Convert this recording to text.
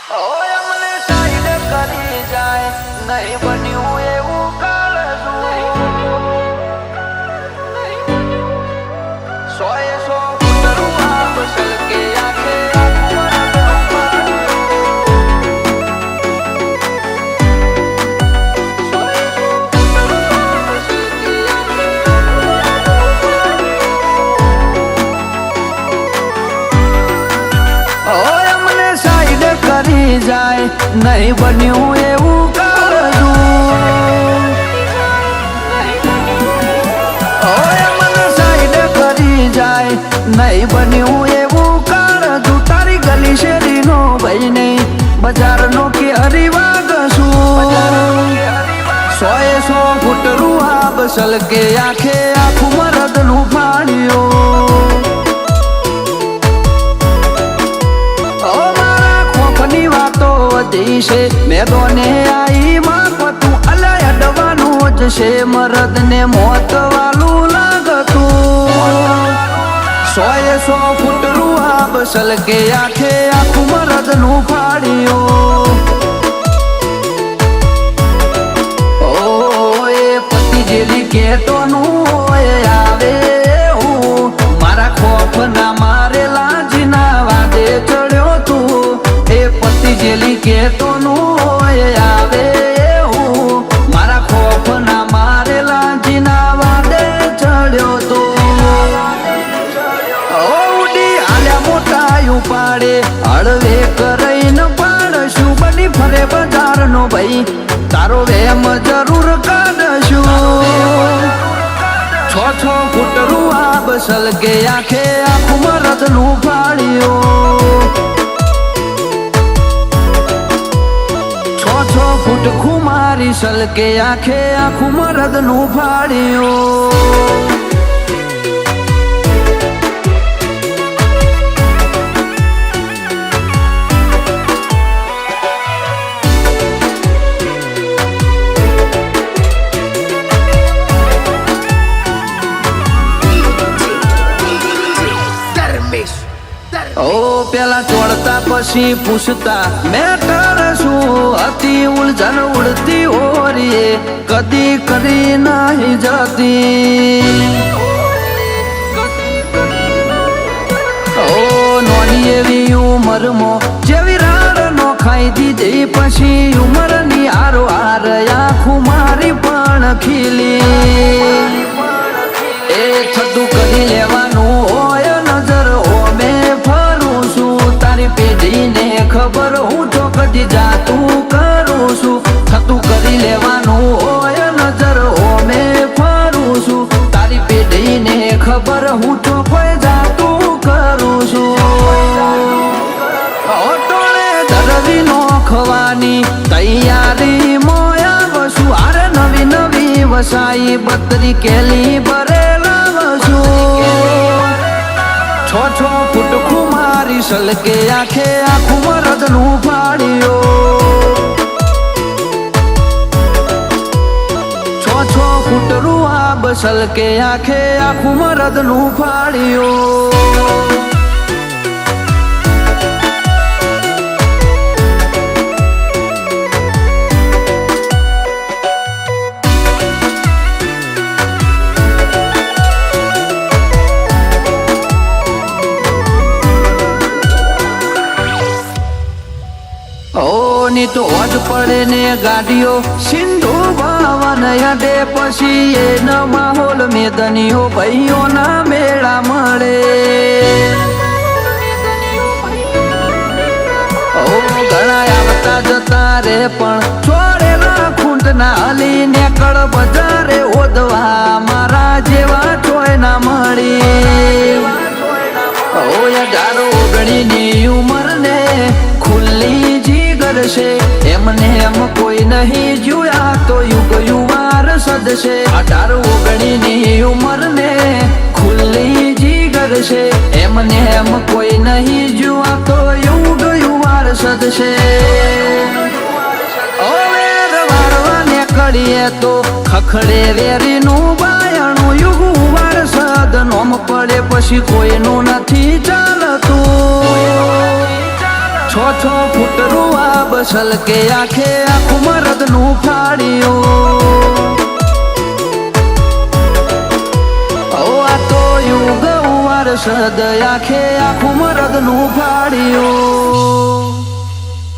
અમને સાઈડ કરી જાય નહીં બન્યું એવું કાળજું સોએ સો કૂતરું આપ સલકે આંખે કરી જાય નહીં બન્યું એવું કાળજું મને સાઈડ કરી જાય નહીં બન્યું એવું કાળજું તારી ગલી શેરીનો ભાઈ નહીં બજારનો કે હરિવાગશું સોએ સો ફૂટ રૂહાબ સલકે આંખે આખું મરદનું ફાડ્યું છે મેદોને આઈ માપતું અલય અડવાનું જ છે મરદ ને મોત વાલું લાગતું સોએ સો ફૂટ રૂહાબ સલકે આંખે આખું મરદ નું ફાડ્યું ઓ એ પતિ જેલી કેતો નું આવે મારા ખોફ ના મારેલા જીના વાદે ચડ્યો તું એ પતિ જેલી કેતો નું આવે મારા ખોફ ના મારેલા જીના વાદે ચડ્યો તો ઉડી આલ્યા મોટા ઉપાડે હળવે કરીને પાડશું બની ફરે બજાર નો ભાઈ તારો વેમ જરૂર કાઢશું 6 ફૂટ રૂહાબ સલકે આંખે આખું મરદ નું ફાડ્યું 6 ફૂટ ખુમારી સલકે આંખે આખું મરદ નું ફાડ્યું પેલા ચોડતા પછી પૂછતા મેટર શું હતી ઉલઝન ઉડતી ઓરીએ કદી કરી નહીં જતી નોની એવી ઉંમરમાં જેવી રાડ નો ખાઈ દીધી પછી ઉંમરની આરો આર આખું મારી પણ ખીલી એ થતું કરી લેવાનું હોય નજર ઓમે ફરું છું તારી પેઢીને ખબર હું તો કદી જાતું કરું છું થતું કરી લેવાનું હોય નજર ઓમે ફરું છું તારી પેઢીને ખબર હું તો કોઈ જાતું કરું છું ઓટોળે ધરવી નોખવાની તૈયારી મોયા વસું આરે નવી નવી વસાઈ બત્રી કેલી ભરેલા વસું 6 ફૂટ ખુમારી સલકે આંખે આખું મરદ નું ફાડ્યું 6 ફૂટ રૂહાબ સલકે આંખે આખું મરદ નું ફાડ્યું ની તો હોજ પડે ને ગાડીઓ સિંધુ ભવન યડે પછી એન માહોલ મેદનીઓ ભાઈઓના મેળા મળે ઘણા આવતા જતા રે પણ છોડેલા ખૂંટ ના હલી ને કળ બજારે ઓદવા મારા જેવા ચોય ના મળી 18-19 ની ઉંમર ને ખુલ્લી જીગર છે એમને એમ કોઈ નહીં જોયા તો યુગ યુવાર સદશે 18-19 ની ઉંમર ને ખુલ્લી જીગર છે એમને એમ કોઈ નહીં જોયા તો યુગ યુવાર સદશે વાળવાને કડીએ તો ખખડે વેરીનું બાયણું યુગ વાર સદ નોમ પડે પછી કોઈનું નથી ચાલતું છ ફૂટ રૂવા બસલ કે આખે આખું મરદનું ફાડ્યું આ તો યુગ વારસદ આખે આખું મરદનું ફાડ્યું